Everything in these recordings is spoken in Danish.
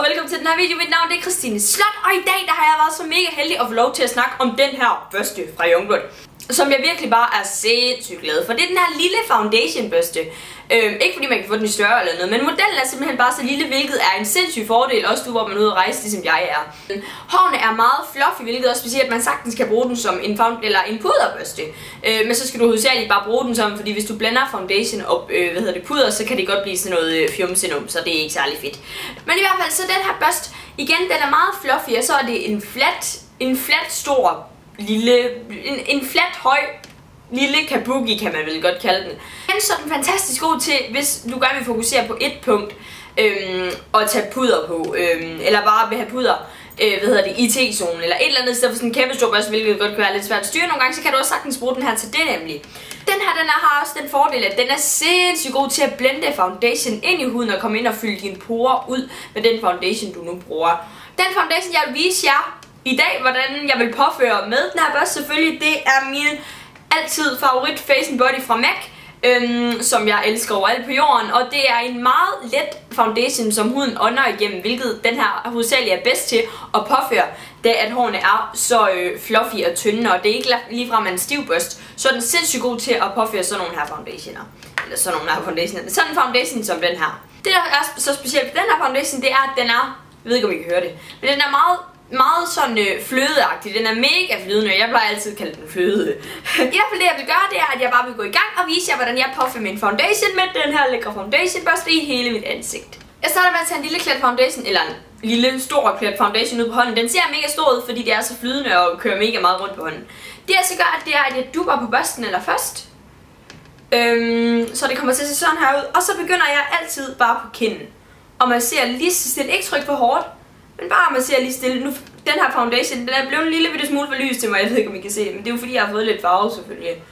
velkommen til den her video. Mit navn er Christine Slot, og i dag har jeg været så mega heldig at få lov til at snakke om den her børste fra Youngblood, som jeg virkelig bare er sindssygt glad for. Det er den her lille foundation børste. Ikke fordi man kan få den i større eller noget, men modellen er simpelthen bare så lille, hvilket er en sindssyg fordel, også du hvor man er ude at rejse, ligesom jeg er. Hårene er meget fluffy, hvilket også vil sige, at man sagtens kan bruge den som en puderbørste. Men så skal du hovedsageligt bare bruge den som, fordi hvis du blander foundation og puder, så kan det godt blive sådan noget fjumsenum, så det er ikke særlig fedt. Men i hvert fald, så den her børste, igen, den er meget fluffy, og så er det en flat stor lille, en flat høj lille kabuki, kan man vel godt kalde den. Den er sådan fantastisk god til, hvis du gerne vil fokusere på et punkt og tage puder på, eller bare vil have puder i T-zonen, eller et eller andet sted for sådan en kæmpe stor børste, hvilket godt kan være lidt svært at styre nogle gange, så kan du også sagtens bruge den her til det nemlig. Den her, har også den fordel, at den er sindssygt god til at blende foundation ind i huden og komme ind og fylde dine porer ud med den foundation, du nu bruger. Den foundation, jeg vil vise jer i dag, hvordan jeg vil påføre med den her børste, selvfølgelig, det er min altid favorit Face & Body fra MAC, som jeg elsker overalt på jorden, og det er en meget let foundation, som huden ånder igennem, hvilket den her hovedsageligt er bedst til at påføre, da at hårene er så fluffy og tynde, og det er ikke ligefrem en stiv børste, så er den sindssygt god til at påføre sådan nogle her foundationer. Eller sådan nogle her foundationer. Sådan en foundation som den her. Det der er så specielt ved den her foundation, det er, at den er, jeg ved ikke om I kan høre det, men den er meget sådan flødeagtig. Den er mega flydende, og jeg plejer altid at kalde den fløde. I hvert fald det jeg vil gøre, det er, at jeg bare vil gå i gang og vise jer, hvordan jeg påfører min foundation med den her lækre foundation børste i hele mit ansigt. Jeg starter med at tage en lille klat foundation, eller en lille stor klat foundation ud på hånden. Den ser mega stor ud, fordi det er så flydende og kører mega meget rundt på hånden. Det jeg så gør, det er, at jeg dupper på børsten eller først. Så det kommer til at se sådan her ud. Og så begynder jeg altid bare på kinden. Og man ser lige så stille, ikke tryk for hårdt, men bare man ser lige stille. Nu, den her foundation, den er blevet en lille bitte smule for lys til mig, jeg ved ikke om I kan se det, men det er jo fordi jeg har fået lidt farve selvfølgelig.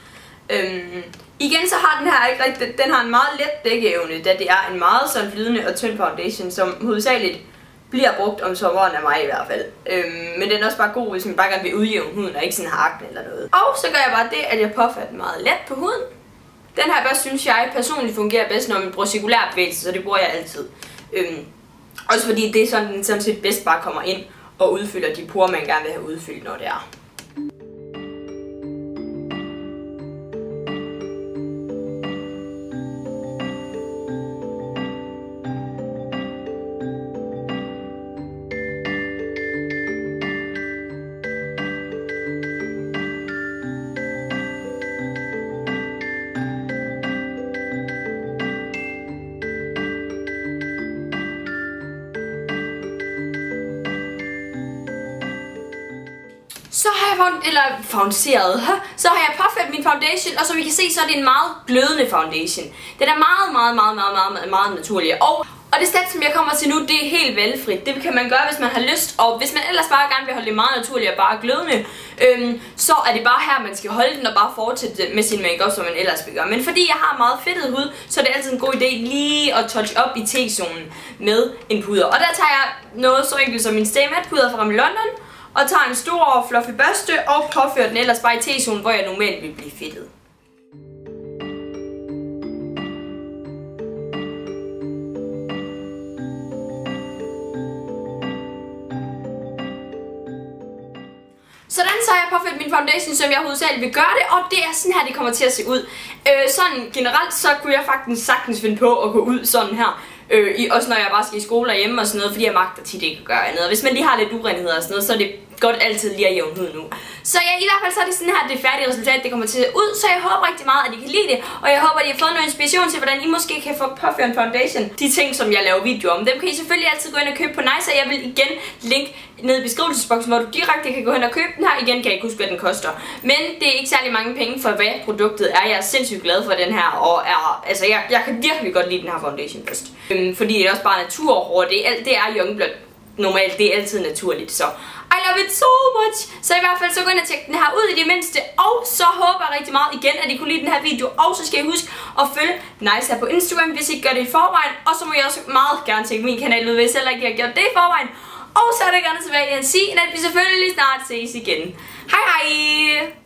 Igen så har den her ikke rigtig, den har en meget let dækkeevne, da det er en meget sådan flydende og tynd foundation, som hovedsageligt bliver brugt om sommeren af mig i hvert fald. Men den er også bare god, hvis man bare gerne vil udjævne huden og ikke sådan har akne eller noget. Og så gør jeg bare det, at jeg påfører den meget let på huden. Den her børste synes jeg personligt fungerer bedst, når man bruger cirkulær bevægelse, så det bruger jeg altid. Også fordi det er sådan, den sådan set bedst bare kommer ind og udfylder de porer, man gerne vil have udfyldt, når det er. Så har jeg så har jeg påført min foundation, og som I kan se, så er det en meget glødende foundation. Den er meget naturlig. Og det sted, som jeg kommer til nu, det er helt valgfrit. Det kan man gøre, hvis man har lyst, og hvis man ellers bare gerne vil holde det meget naturligt og bare glødende, så er det bare her, man skal holde den og bare fortsætte med sin makeup, som man ellers vil gøre. Men fordi jeg har meget fedtet hud, så er det altid en god idé lige at touch op i T-zonen med en puder. Og der tager jeg noget så enkelt som min Stay Matte puder fra London, og tager en stor fluffy børste og påfører den ellers bare i T-zonen, hvor jeg normalt vil blive fedtet. Sådan så har jeg påført min foundation, som jeg hovedsageligt vil gøre det, og det er sådan her, det kommer til at se ud. Sådan generelt, så kunne jeg faktisk sagtens finde på at gå ud sådan her. Også når jeg bare skal i skole og hjemme og sådan noget, fordi jeg magter tit ikke at gøre andet. Og hvis man lige har lidt urenheder og sådan noget, så er det godt altid lige at jævne huden nu. Så ja, i hvert fald så er det sådan her, det færdige resultat, det kommer til at se ud. Så jeg håber rigtig meget, at I kan lide det. Og jeg håber, at I har fået noget inspiration til, hvordan I måske kan få påføre en foundation. De ting, som jeg laver videoer om, dem kan I selvfølgelig altid gå ind og købe på Nice. Og jeg vil igen linke ned i beskrivelsesboksen, hvor du direkte kan gå hen og købe den her. Igen kan jeg ikke huske, hvad den koster. Men det er ikke særlig mange penge for, hvad produktet er. Jeg er sindssygt glad for den her. Og altså, jeg kan virkelig godt lide den her foundation først. Fordi det er også bare naturhår. Det er Youngblood. Normalt, det er altid naturligt, så I love it so much. Så i hvert fald så gå ind og tjek den her ud i det mindste. Og så håber jeg rigtig meget igen, at I kunne lide den her video. Og så skal I huske at følge Nice her på Instagram, hvis I gør det i forvejen. Og så må I også meget gerne tjekke min kanal ud, hvis heller ikke I har gjort det i forvejen. Og så er det gerne tilbage at sige, at vi selvfølgelig snart ses igen. Hej hej!